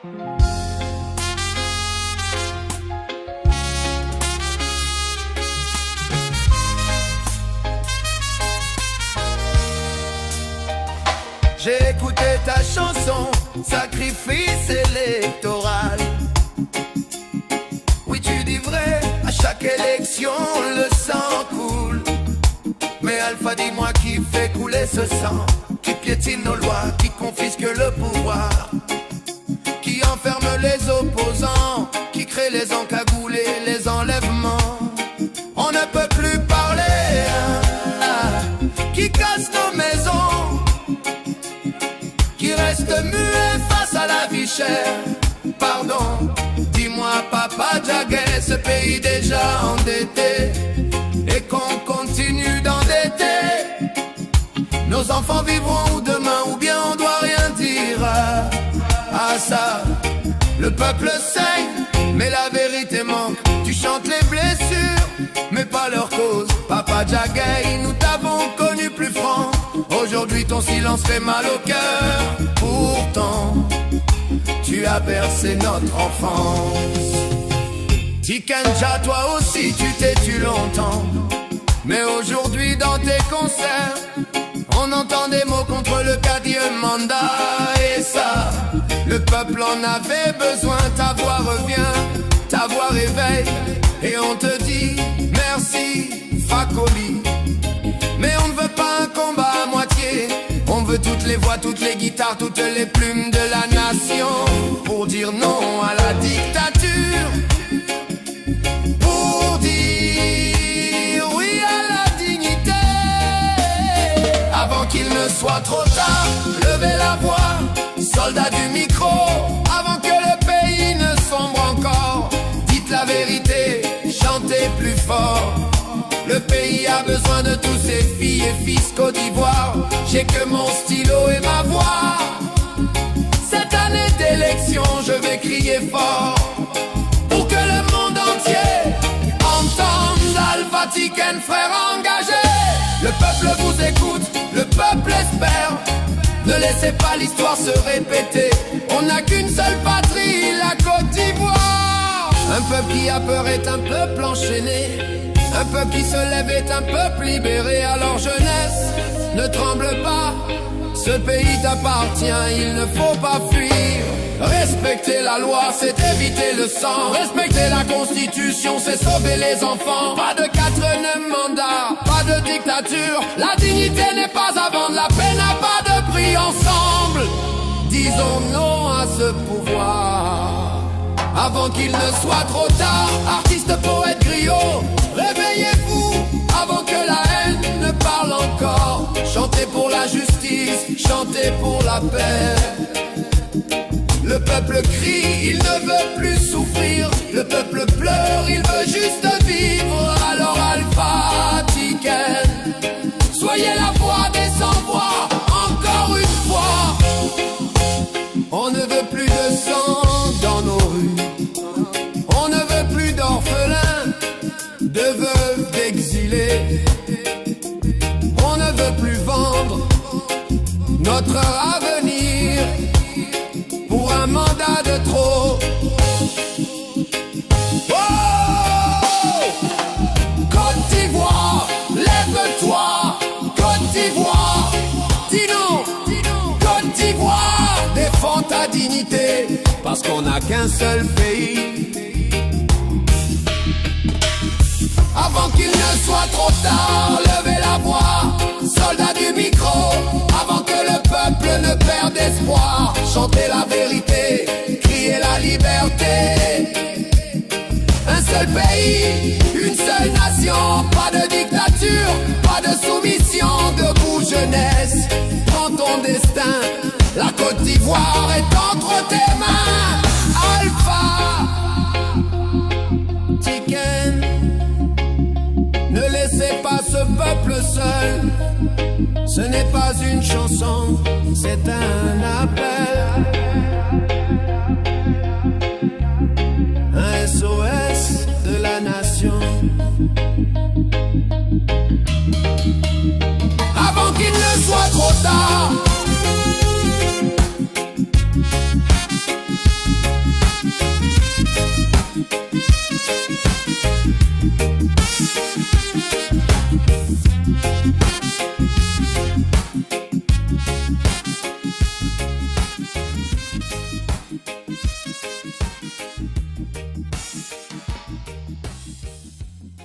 J'ai écouté ta chanson, sacrifice électoral. Oui, tu dis vrai, à chaque élection le sang coule. Mais Alpha, dis-moi qui fait couler ce sang, qui piétine nos lois, qui confisque le pouvoir, qui enferme les opposants, qui crée les encagoulés, les enlèvements. On ne peut plus parler, qui casse nos maisons, qui reste muet face à la vie chère. Pardon, dis-moi Papa Djaguet, ce pays déjà endetté, et qu'on continue d'endetter. Nos enfants vivront demain, ou bien on doit rien dire à ça. Le peuple saigne, mais la vérité manque. Tu chantes les blessures, mais pas leur cause. Papa Djaguet, nous t'avons connu plus franc. Aujourd'hui ton silence fait mal au cœur. Pourtant, tu as bercé notre enfance. Tikenja, toi aussi tu t'es tu longtemps. Mais aujourd'hui dans tes concerts, on entend des mots contre le Kadieu Manda. Et ça, le peuple en avait besoin. Ta voix revient, ta voix réveille, et on te dit merci Fakoli. Mais on ne veut pas un combat à moitié. On veut toutes les voix, toutes les guitares, toutes les plumes de la nation, pour dire non à la dictature, pour dire oui à la dignité. Avant qu'il ne soit trop tard, levez la voix, soldats du micro, avant que le pays ne sombre encore. Dites la vérité, chantez plus fort. Le pays a besoin de tous ses filles et fils Côte d'Ivoire. J'ai que mon stylo et ma voix. Cette année d'élection, je vais crier fort, pour que le monde entier entende Alpha Tiken, frère engagé. Le peuple vous écoute, le peuple espère. Ne laissez pas l'histoire se répéter. On n'a qu'une seule patrie, la Côte d'Ivoire. Un peuple qui a peur est un peuple enchaîné. Un peuple qui se lève est un peuple libéré. Alors jeunesse, ne tremble pas, ce pays t'appartient, il ne faut pas fuir. Respecter la loi, c'est éviter le sang. Respecter la constitution, c'est sauver les enfants. Pas de 4 mandats, pas de dictature. La dignité n'est pas à vendre, la paix n'a pas de prix. Ensemble, disons non à ce pouvoir, avant qu'il ne soit trop tard. Artistes, poètes, griots, réveillez-vous avant que la haine ne parle encore. Chantez pour la justice, chantez pour la paix. Le peuple crie, il ne veut plus souffrir. Le peuple pleure, il veut juste vivre. Alors Alpha Tiken, soyez la voix des sans-voix, encore une fois. On ne veut plus de sang dans nos rues. On ne veut plus d'orphelins, de veuves, d'exilés. On ne veut plus vendre notre avenir pour un mandat de trop. Oh, Côte d'Ivoire, lève-toi. Côte d'Ivoire, dis non. Côte d'Ivoire, défends ta dignité, parce qu'on n'a qu'un seul pays. Avant qu'il ne soit trop tard, levez la voix, soldats du micro, avant que le peuple ne perde espoir. Chantez la vérité, criez la liberté. Un seul pays, une seule nation, pas de dictature, pas de soumission. Debout jeunesse, prends ton destin, la Côte d'Ivoire est entre tes mains. Alpha Tiken, ne laissez pas ce peuple seul. Ce n'est pas une chanson, c'est un appel. Un SOS de la nation. Avant qu'il ne soit trop tard,